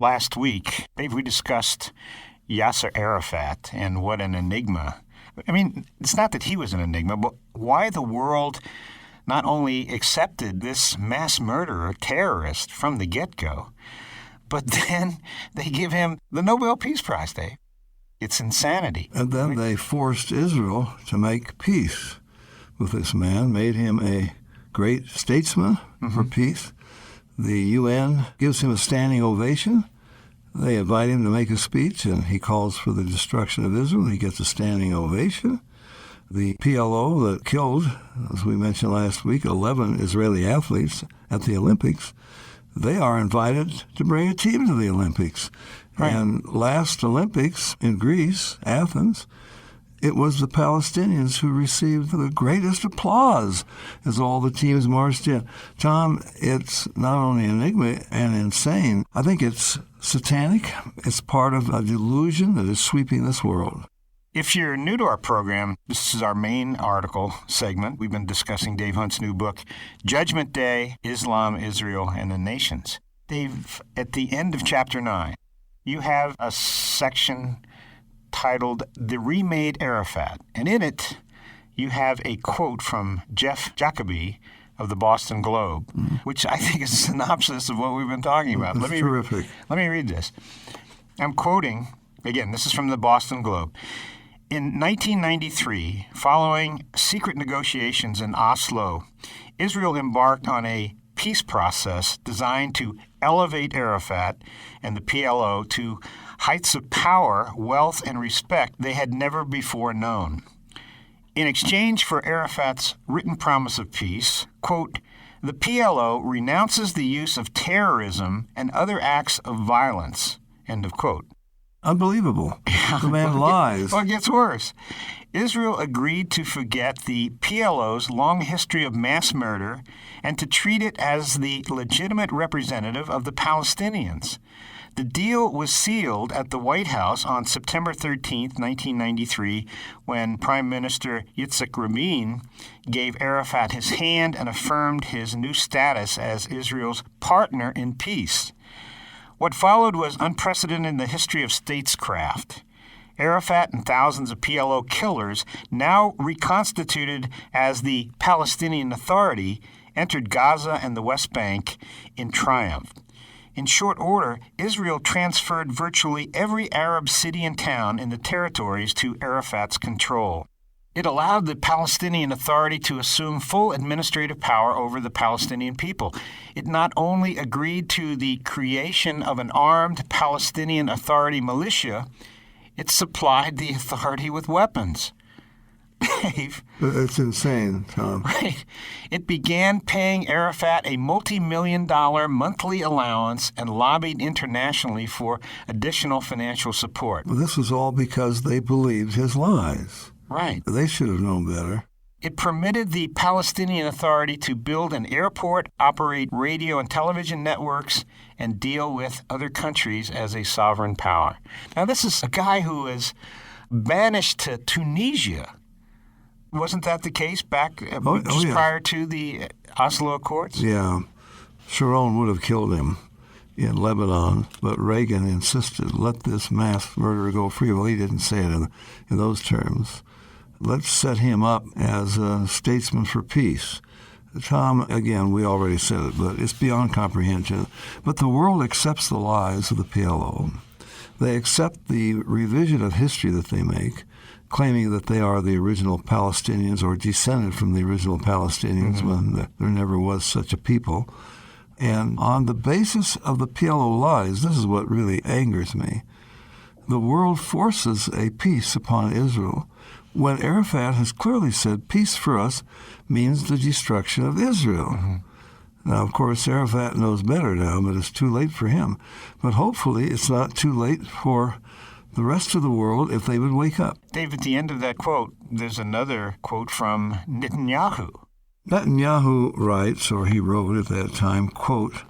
Last week, Dave, we discussed Yasser Arafat and what an enigma. I mean, it's not that he was an enigma, but why the world not only accepted this mass murderer, terrorist from the get-go, but then they give him the Nobel Peace Prize, Dave. It's insanity. And then they forced Israel to make peace with this man, made him a great statesman for peace. The UN gives him a standing ovation. They invite him to make a speech, and he calls for the destruction of Israel. He gets a standing ovation. The PLO that killed, as we mentioned last week, 11 Israeli athletes at the Olympics, they are invited to bring a team to the Olympics. Right. And last Olympics in Greece, Athens, it was the Palestinians who received the greatest applause as all the teams marched in. Tom, it's not only an enigma and insane, I think it's satanic. It's part of a delusion that is sweeping this world. If you're new to our program, this is our main article segment. We've been discussing Dave Hunt's new book, Judgment Day, Islam, Israel, and the Nations. Dave, at the end of Chapter 9, you have a section titled The Remade Arafat, and in it you have a quote from Jeff Jacoby of the Boston Globe, which I think is a synopsis of what we've been talking about. That's terrific. Let me read this. I'm quoting, again, this is from the Boston Globe. In 1993, following secret negotiations in Oslo, Israel embarked on a peace process designed to elevate Arafat and the PLO to heights of power, wealth, and respect they had never before known. In exchange for Arafat's written promise of peace, quote, the PLO renounces the use of terrorism and other acts of violence, end of quote. Unbelievable. The man lies. Well, it gets worse. Israel agreed to forget the PLO's long history of mass murder and to treat it as the legitimate representative of the Palestinians. The deal was sealed at the White House on September 13, 1993, when Prime Minister Yitzhak Rabin gave Arafat his hand and affirmed his new status as Israel's partner in peace. What followed was unprecedented in the history of statescraft. Arafat and thousands of PLO killers, now reconstituted as the Palestinian Authority, entered Gaza and the West Bank in triumph. In short order, Israel transferred virtually every Arab city and town in the territories to Arafat's control. It allowed the Palestinian Authority to assume full administrative power over the Palestinian people. It not only agreed to the creation of an armed Palestinian Authority militia, it supplied the authority with weapons. Dave. It's insane, Tom. Right. It began paying Arafat a multi-million-dollar monthly allowance and lobbied internationally for additional financial support. Well, this was all because they believed his lies. Right. They should have known better. It permitted the Palestinian Authority to build an airport, operate radio and television networks, and deal with other countries as a sovereign power. Now, this is a guy who was banished to Tunisia. Wasn't that the case back prior to the Oslo Accords? Yeah. Sharon would have killed him in Lebanon, but Reagan insisted, let this mass murderer go free. Well, he didn't say it in those terms. Let's set him up as a statesman for peace. Tom, again, we already said it, but it's beyond comprehension. But the world accepts the lies of the PLO. They accept the revision of history that they make, claiming that they are the original Palestinians or descended from the original Palestinians when there never was such a people. And on the basis of the PLO lies, this is what really angers me, the world forces a peace upon Israel when Arafat has clearly said peace for us means the destruction of Israel. Now, of course, Arafat knows better now, but it's too late for him. But hopefully it's not too late for the rest of the world if they would wake up. Dave, at the end of that quote, there's another quote from Netanyahu. Netanyahu writes, or he wrote at that time, quote,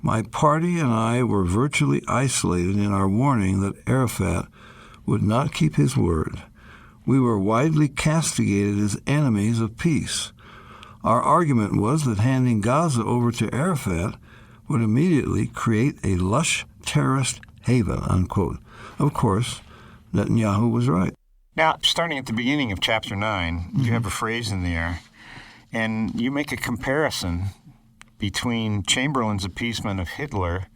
"My party and I were virtually isolated in our warning that Arafat would not keep his word. We were widely castigated as enemies of peace. Our argument was that handing Gaza over to Arafat would immediately create a lush terrorist haven, unquote. Of course, Netanyahu was right. Now, starting at the beginning of chapter 9, you have a phrase in there, and you make a comparison between Chamberlain's appeasement of Hitler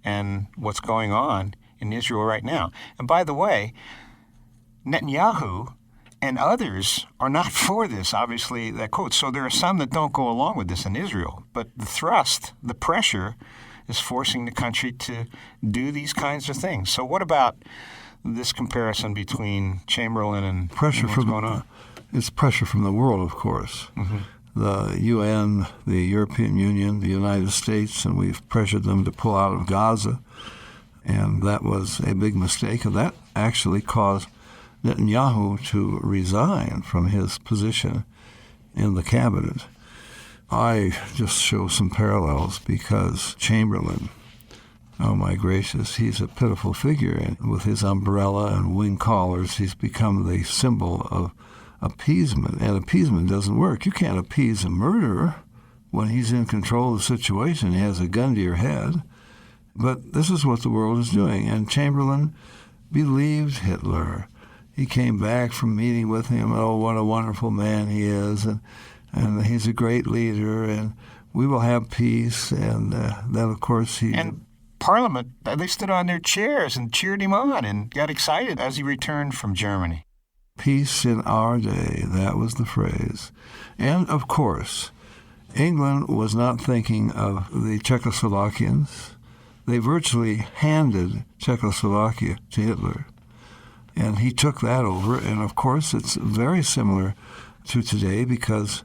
and what's going on in Israel right now. And by the way, Netanyahu and others are not for this, obviously, that quote. So there are some that don't go along with this in Israel. But the thrust, the pressure, is forcing the country to do these kinds of things. So what about this comparison between Chamberlain and what's going on? It's pressure from the world, of course. Mm-hmm. The UN, the European Union, the United States, and we've pressured them to pull out of Gaza. And that was a big mistake. And that actually caused Netanyahu to resign from his position in the cabinet. I just show some parallels because Chamberlain, oh my gracious, he's a pitiful figure. And with his umbrella and wing collars, he's become the symbol of appeasement. And appeasement doesn't work. You can't appease a murderer when he's in control of the situation. He has a gun to your head. But this is what the world is doing. And Chamberlain believed Hitler. He came back from meeting with him. Oh, what a wonderful man he is. And he's a great leader, and we will have peace. And then, of course, And Parliament, they stood on their chairs and cheered him on and got excited as he returned from Germany. Peace in our day, that was the phrase. And, of course, England was not thinking of the Czechoslovakians. They virtually handed Czechoslovakia to Hitler. And he took that over, and, of course, it's very similar to today because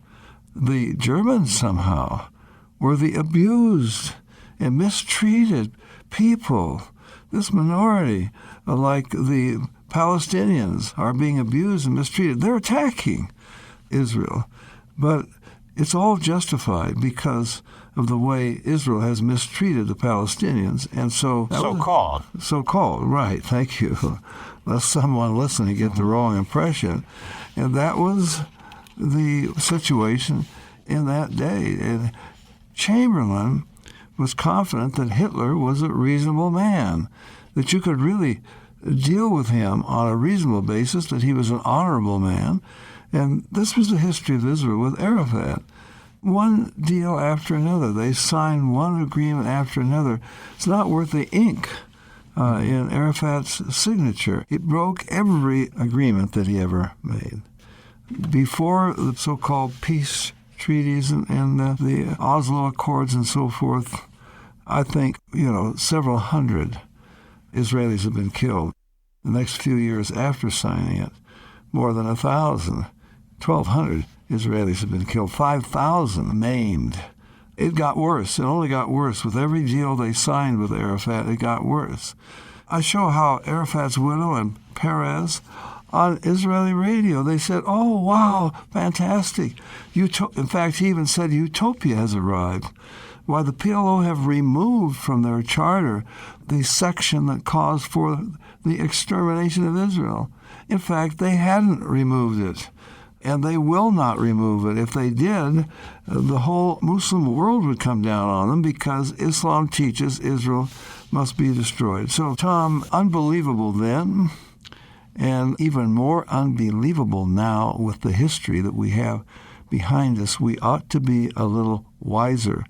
the Germans somehow were the abused and mistreated people. This minority, like the Palestinians, are being abused and mistreated. They're attacking Israel. But it's all justified because of the way Israel has mistreated the Palestinians. And so... So-called. So-called, right. Thank you. Lest someone listening get the wrong impression. And that was the situation in that day. And Chamberlain was confident that Hitler was a reasonable man, that you could really deal with him on a reasonable basis, that he was an honorable man. And this was the history of Israel with Arafat. One deal after another. They signed one agreement after another. It's not worth the ink in Arafat's signature. It broke every agreement that he ever made. Before the so-called peace treaties and the Oslo Accords and so forth, I think, several hundred Israelis have been killed. The next few years after signing it, more than 1,000, 1,200 Israelis have been killed, 5,000 maimed. It got worse. It only got worse. With every deal they signed with Arafat, it got worse. I show how Arafat's widow and Perez on Israeli radio, they said, oh, wow, fantastic. In fact, he even said utopia has arrived. Why, the PLO have removed from their charter the section that calls for the extermination of Israel. In fact, they hadn't removed it. And they will not remove it. If they did, the whole Muslim world would come down on them because Islam teaches Israel must be destroyed. So, Tom, unbelievable then, and even more unbelievable now with the history that we have behind us. We ought to be a little wiser.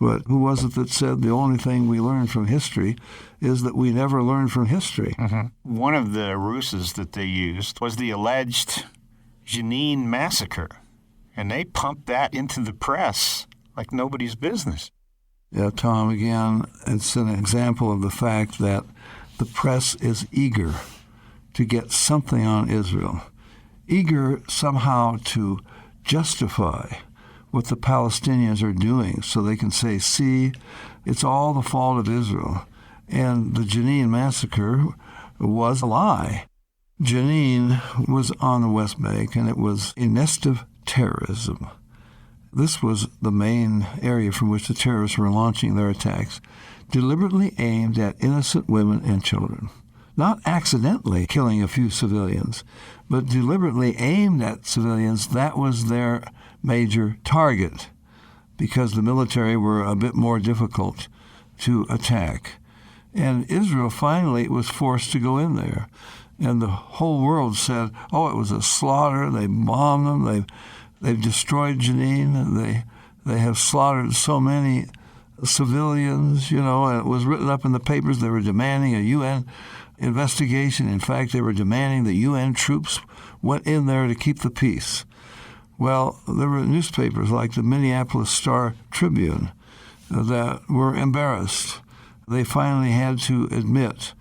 But who was it that said the only thing we learn from history is that we never learn from history? Mm-hmm. One of the ruses that they used was the alleged Jenin massacre, and they pumped that into the press like nobody's business. Yeah, Tom, again, it's an example of the fact that the press is eager to get something on Israel, eager somehow to justify what the Palestinians are doing so they can say, see, it's all the fault of Israel. And the Jenin massacre was a lie. Jenin was on the West Bank, and it was a nest of terrorism. This was the main area from which the terrorists were launching their attacks, deliberately aimed at innocent women and children. Not accidentally killing a few civilians, but deliberately aimed at civilians. That was their major target, because the military were a bit more difficult to attack. And Israel finally was forced to go in there. And the whole world said, oh, it was a slaughter. They bombed them. They've destroyed Jenin. They have slaughtered so many civilians, and it was written up in the papers. They were demanding a UN investigation. In fact, they were demanding the UN troops went in there to keep the peace. Well, there were newspapers like the Minneapolis Star-Tribune that were embarrassed. They finally had to admit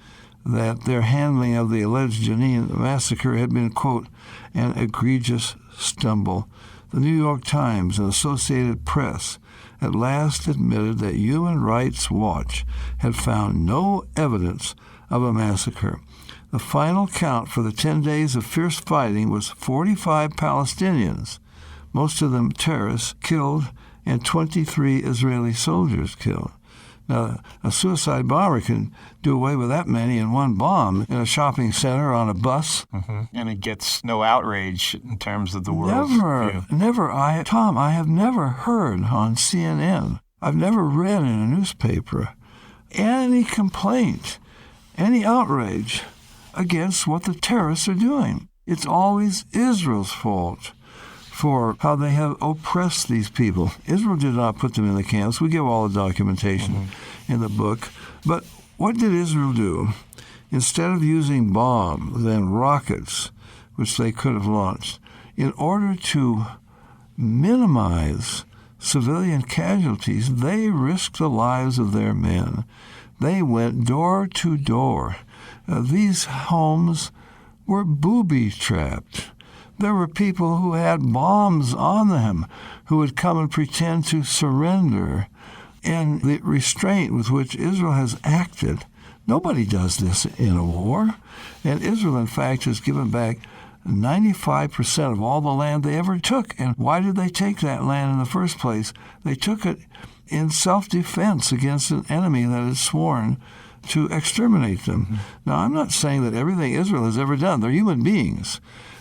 that their handling of the alleged Jenin massacre had been, quote, an egregious stumble. The New York Times and Associated Press at last admitted that Human Rights Watch had found no evidence of a massacre. The final count for the 10 days of fierce fighting was 45 Palestinians, most of them terrorists, killed, and 23 Israeli soldiers killed. Now, a suicide bomber can do away with that many in one bomb in a shopping center on a bus. Mm-hmm. And it gets no outrage in terms of the world's view. Never. Tom, I have never heard on CNN, I've never read in a newspaper any complaint, any outrage against what the terrorists are doing. It's always Israel's fault for how they have oppressed these people. Israel did not put them in the camps. We give all the documentation in the book. But what did Israel do? Instead of using bombs and rockets, which they could have launched, in order to minimize civilian casualties, they risked the lives of their men. They went door to door. These homes were booby-trapped. There were people who had bombs on them who would come and pretend to surrender. And the restraint with which Israel has acted, nobody does this in a war. And Israel, in fact, has given back 95% of all the land they ever took. And why did they take that land in the first place? They took it in self-defense against an enemy that had sworn to exterminate them. Mm-hmm. Now, I'm not saying that everything Israel has ever done. They're human beings.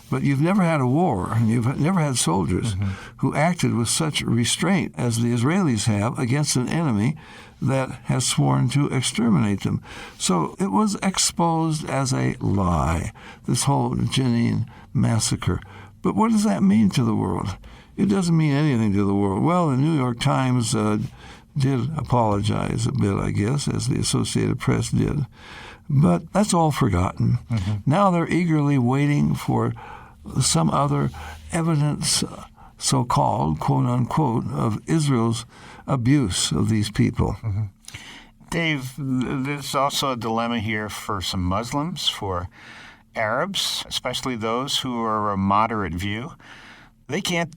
But you've never had a war, and you've never had soldiers who acted with such restraint as the Israelis have against an enemy that has sworn to exterminate them. So it was exposed as a lie, this whole Jenin massacre. But what does that mean to the world? It doesn't mean anything to the world. Well, the New York Times did apologize a bit, I guess, as the Associated Press did. But that's all forgotten. Now they're eagerly waiting for some other evidence, so-called, quote-unquote, of Israel's abuse of these people. Dave, there's also a dilemma here for some Muslims, for Arabs, especially those who are a moderate view. They can't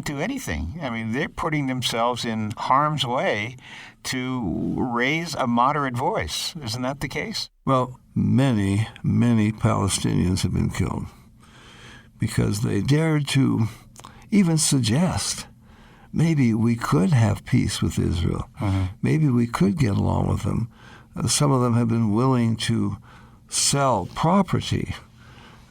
do anything. I mean, they're putting themselves in harm's way to raise a moderate voice. Isn't that the case? Well, many, many Palestinians have been killed because they dared to even suggest maybe we could have peace with Israel. Maybe we could get along with them. Some of them have been willing to sell property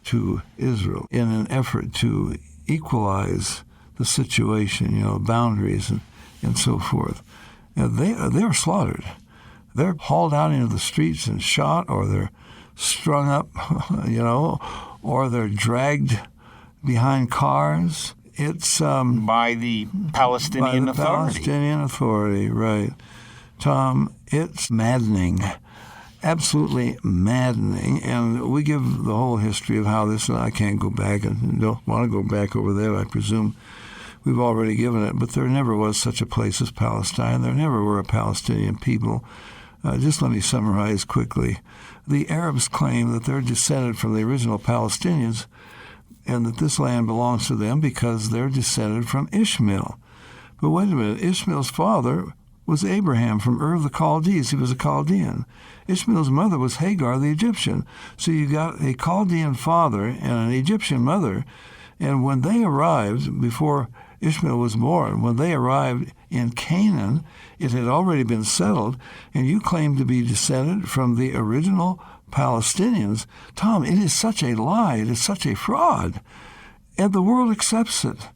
to Israel in an effort to equalize the situation, boundaries and so forth. They are slaughtered. They're hauled out into the streets and shot, or they're strung up, or they're dragged behind cars. It's by the Palestinian Authority. Palestinian Authority, right. Tom, it's maddening, absolutely maddening. And we give the whole history of how this, and I can't go back and don't want to go back over there, I presume. We've already given it, but there never was such a place as Palestine. There never were a Palestinian people. Just let me summarize quickly. The Arabs claim that they're descended from the original Palestinians and that this land belongs to them because they're descended from Ishmael. But wait a minute, Ishmael's father was Abraham from Ur of the Chaldees. He was a Chaldean. Ishmael's mother was Hagar the Egyptian. So you got a Chaldean father and an Egyptian mother. And when they arrived, before Ishmael was born, when they arrived in Canaan, it had already been settled, and you claim to be descended from the original Palestinians. Tom, it is such a lie. It is such a fraud. And the world accepts it.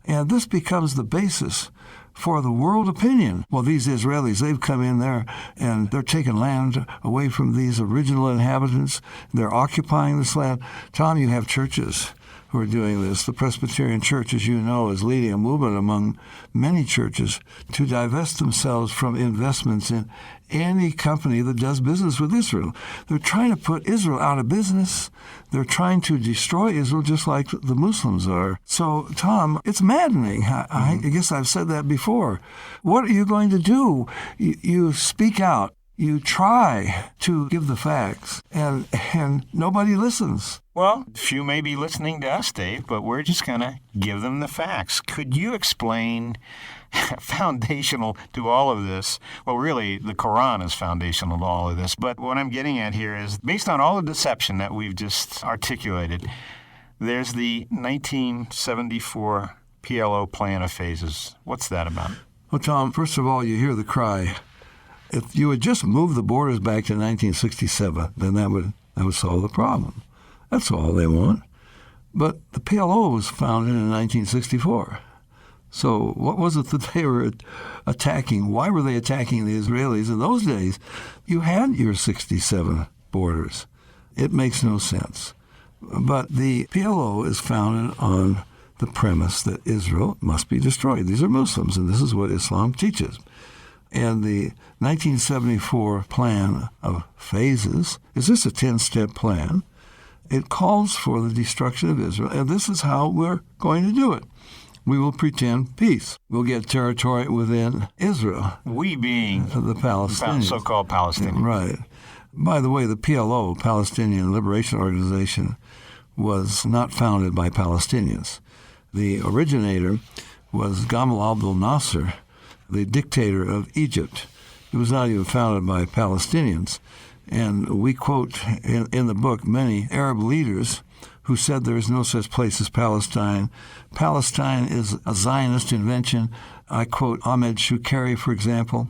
And this becomes the basis for the world opinion. Well, these Israelis, they've come in there and they're taking land away from these original inhabitants. They're occupying this land. Tom, you have churches who are doing this. The Presbyterian Church, as you know, is leading a movement among many churches to divest themselves from investments in any company that does business with Israel. They're trying to put Israel out of business. They're trying to destroy Israel just like the Muslims are. So, Tom, it's maddening. I guess I've said that before. What are you going to do? You speak out. You try to give the facts, and nobody listens. Well, few may be listening to us, Dave, but we're just going to give them the facts. Could you explain, foundational to all of this, well, really, the Quran is foundational to all of this, but what I'm getting at here is, based on all the deception that we've just articulated, there's the 1974 PLO plan of phases. What's that about? Well, Tom, first of all, you hear the cry. If you would just move the borders back to 1967, then that would solve the problem. That's all they want. But the PLO was founded in 1964. So what was it that they were attacking? Why were they attacking the Israelis? In those days, you had your 67 borders. It makes no sense. But the PLO is founded on the premise that Israel must be destroyed. These are Muslims, and this is what Islam teaches. And the 1974 plan of phases is just a 10-step plan. It calls for the destruction of Israel, and this is how we're going to do it. We will pretend peace. We'll get territory within Israel. We being the Palestinians. So-called Palestinians. Right. By the way, the PLO, Palestinian Liberation Organization, was not founded by Palestinians. The originator was Gamal Abdel Nasser, the dictator of Egypt. It was not even founded by Palestinians. And we quote in the book many Arab leaders who said there is no such place as Palestine. Palestine is a Zionist invention. I quote Ahmed Shukeri, for example,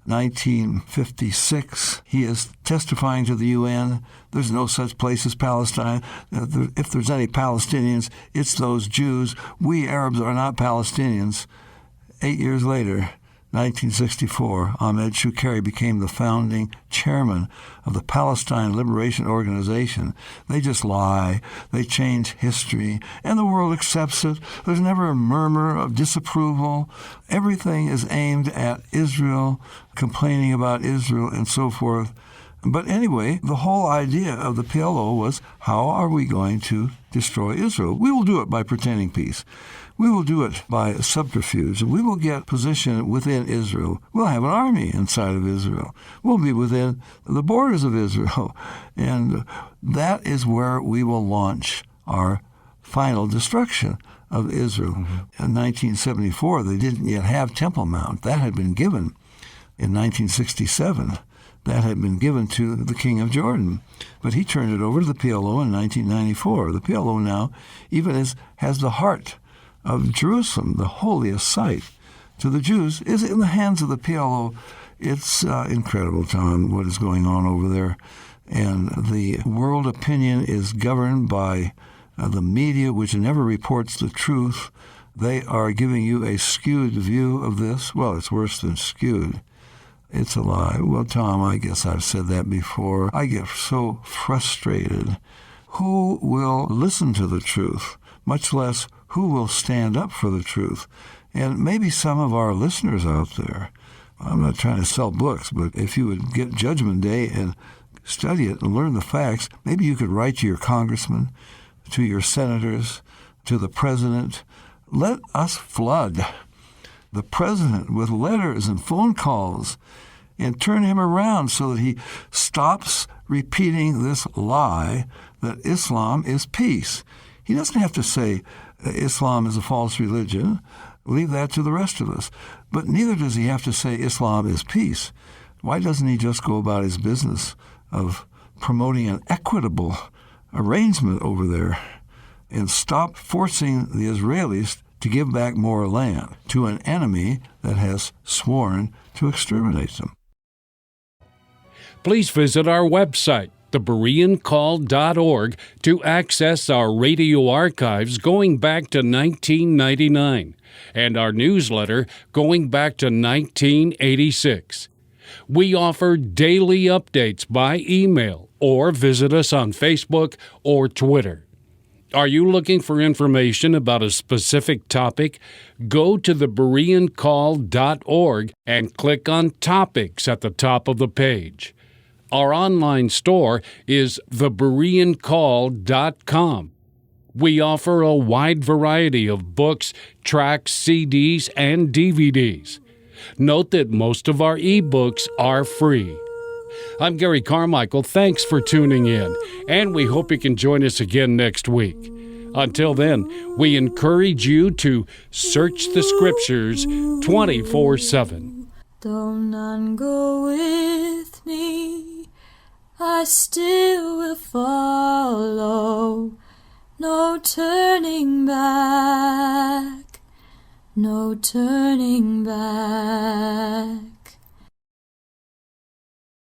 1956. He is testifying to the UN. There's no such place as Palestine. If there's any Palestinians, it's those Jews. We Arabs are not Palestinians. 8 years later, 1964, Ahmed Shukeri became the founding chairman of the Palestine Liberation Organization. They just lie. They change history, and the world accepts it. There's never a murmur of disapproval. Everything is aimed at Israel, complaining about Israel, and so forth. But anyway, the whole idea of the PLO was, how are we going to destroy Israel? We will do it by pretending peace. We will do it by subterfuge. We will get position within Israel. We'll have an army inside of Israel. We'll be within the borders of Israel. And that is where we will launch our final destruction of Israel. In 1974, they didn't yet have Temple Mount. That had been given in 1967. That had been given to the King of Jordan. But he turned it over to the PLO in 1994. The PLO now even has the heart of Jerusalem, the holiest site to the Jews, is in the hands of the PLO. It's incredible, Tom, what is going on over there. And the world opinion is governed by the media, which never reports the truth. They are giving you a skewed view of this. Well, it's worse than skewed. It's a lie. Well, Tom, I guess I've said that before. I get so frustrated. Who will listen to the truth, much less who will stand up for the truth? And maybe some of our listeners out there, I'm not trying to sell books, but if you would get Judgment Day and study it and learn the facts, maybe you could write to your congressman, to your senators, to the president. Let us flood the president with letters and phone calls and turn him around so that he stops repeating this lie that Islam is peace. He doesn't have to say Islam is a false religion. Leave that to the rest of us. But neither does he have to say Islam is peace. Why doesn't he just go about his business of promoting an equitable arrangement over there and stop forcing the Israelis to give back more land to an enemy that has sworn to exterminate them? Please visit our website, thebereancall.org to access our radio archives going back to 1999 and our newsletter going back to 1986. We offer daily updates by email or visit us on Facebook or Twitter. Are you looking for information about a specific topic? Go to thebereancall.org and click on Topics at the top of the page. Our online store is thebereancall.com. We offer a wide variety of books, tracts, CDs, and DVDs. Note that most of our ebooks are free. I'm Gary Carmichael. Thanks for tuning in, and we hope you can join us again next week. Until then, we encourage you to search the Scriptures 24/7. Though none go with me, I still will follow. No turning back, no turning back.